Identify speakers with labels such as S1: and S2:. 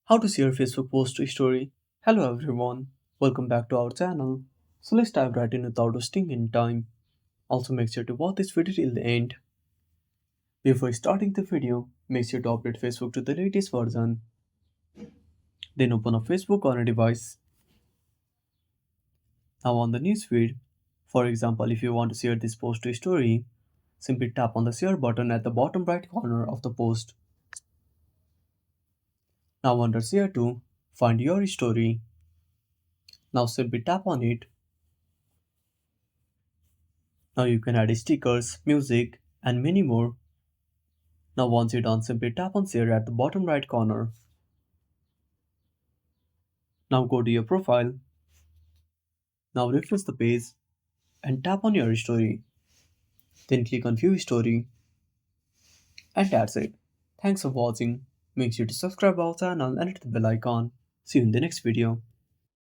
S1: How to share Facebook post to story. Hello everyone, welcome back to our channel. So let's dive right in without wasting any time. Also make sure to watch this video till the end. Before starting the video, make sure to update Facebook to the latest version. Then open up Facebook on a device. Now on the newsfeed, for example, if you want to share this post to story, simply tap on the share button at the bottom right corner of the post. Now under share to, find your story. Now simply tap on it. Now you can add stickers, music, and many more. Now once you're done, simply tap on share at the bottom right corner. Now go to your profile. Now refresh the page and tap on your story. Then click on view story. And that's it. Thanks for watching. Make sure to subscribe our channel and hit the bell icon. See you in the next video.